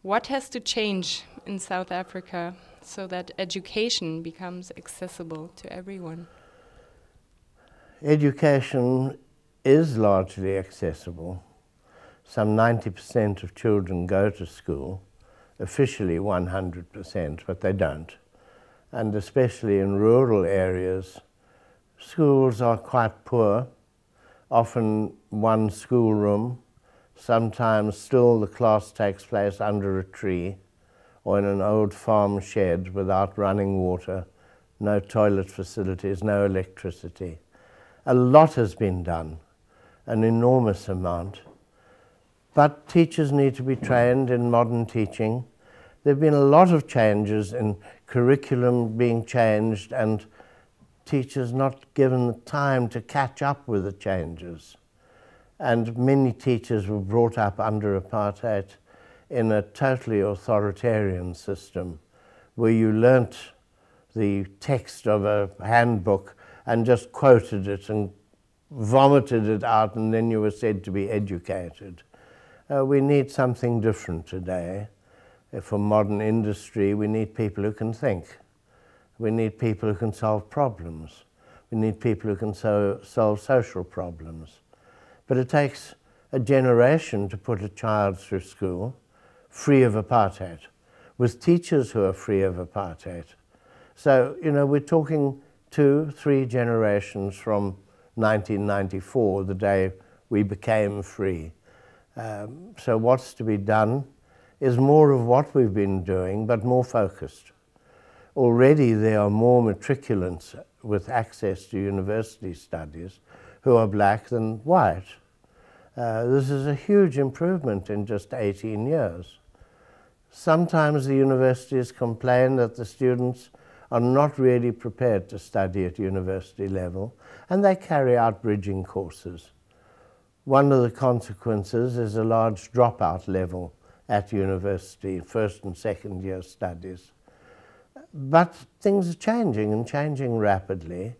What has to change in South Africa so that education becomes accessible to everyone? Education is largely accessible. Some 90% of children go to school, officially 100%, but they don't. And especially in rural areas, schools are quite poor, often one schoolroom. Sometimes still the class takes place under a tree or in an old farm shed without running water, no toilet facilities, no electricity. A lot has been done, an enormous amount. But teachers need to be trained in modern teaching. There have been a lot of changes in curriculum being changed and teachers not given the time to catch up with the changes. And many teachers were brought up under apartheid in a totally authoritarian system where you learnt the text of a handbook and just quoted it and vomited it out, and then you were said to be educated. We need something different today. For modern industry, we need people who can think. We need people who can solve problems. We need people who can solve social problems. But it takes a generation to put a child through school free of apartheid, with teachers who are free of apartheid. So, we're talking 2-3 generations from 1994, the day we became free. So what's to be done is more of what we've been doing, but more focused. Already there are more matriculants with access to university studies who are black than white. This is a huge improvement in just 18 years. Sometimes the universities complain that the students are not really prepared to study at university level, and they carry out bridging courses. One of the consequences is a large dropout level at university, first and second year studies. But things are changing, and changing rapidly.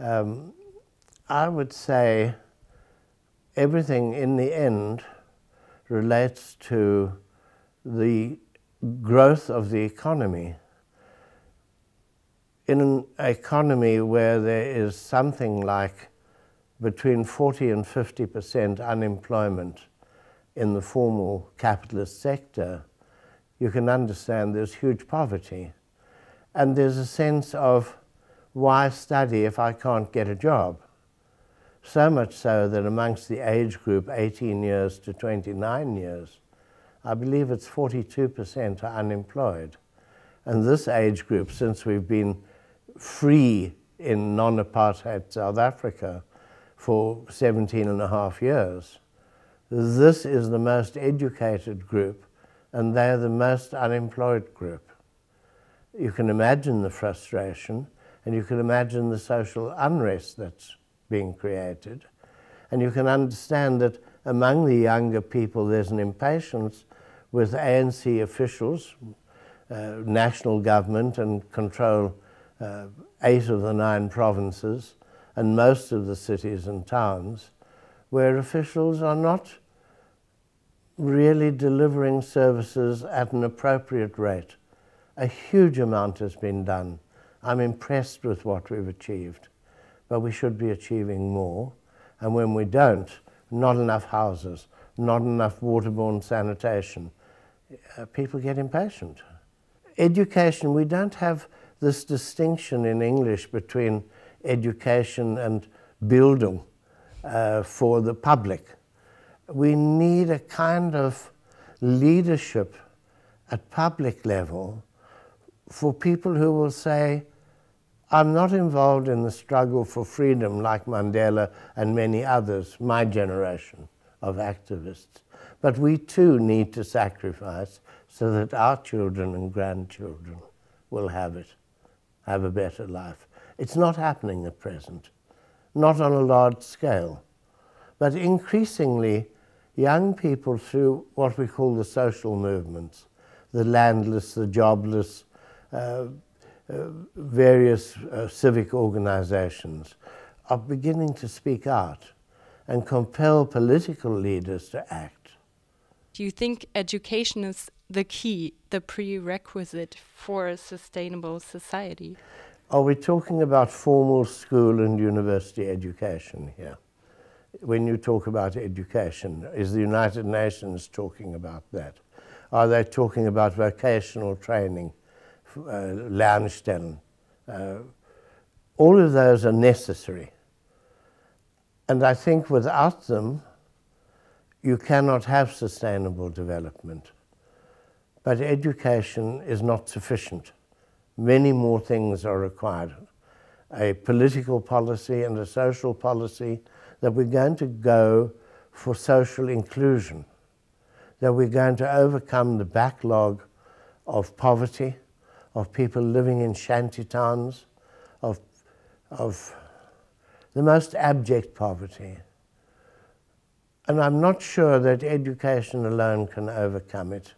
I would say everything in the end relates to the growth of the economy. In an economy where there is something like between 40 and 50% unemployment in the formal capitalist sector, you can understand there's huge poverty. And there's a sense of, why study if I can't get a job? So much so that amongst the age group 18 years to 29 years, I believe it's 42% are unemployed. And this age group, since we've been free in non-apartheid South Africa for 17 and a half years, this is the most educated group, and they're the most unemployed group. You can imagine the frustration, and you can imagine the social unrest that's being created. And you can understand that among the younger people there's an impatience with ANC officials, national government, and control 8 of the 9 provinces and most of the cities and towns, where officials are not really delivering services at an appropriate rate. A huge amount has been done. I'm impressed with what we've achieved, but we should be achieving more. And when we don't, not enough houses, not enough waterborne sanitation, people get impatient. Education, we don't have this distinction in English between education and Bildung for the public. We need a kind of leadership at public level for people who will say, I'm not involved in the struggle for freedom like Mandela and many others, my generation of activists, but we too need to sacrifice so that our children and grandchildren will have a better life. It's not happening at present, not on a large scale, but increasingly young people through what we call the social movements, the landless, the jobless, various civic organizations are beginning to speak out and compel political leaders to act. Do you think education is the key, the prerequisite for a sustainable society? Are we talking about formal school and university education here? When you talk about education, is the United Nations talking about that? Are they talking about vocational training, Lernstellen? All of those are necessary. And I think without them, you cannot have sustainable development. But education is not sufficient. Many more things are required. A political policy and a social policy, that we're going to go for social inclusion, that we're going to overcome the backlog of poverty, of people living in shanty towns, of the most abject poverty. And I'm not sure that education alone can overcome it.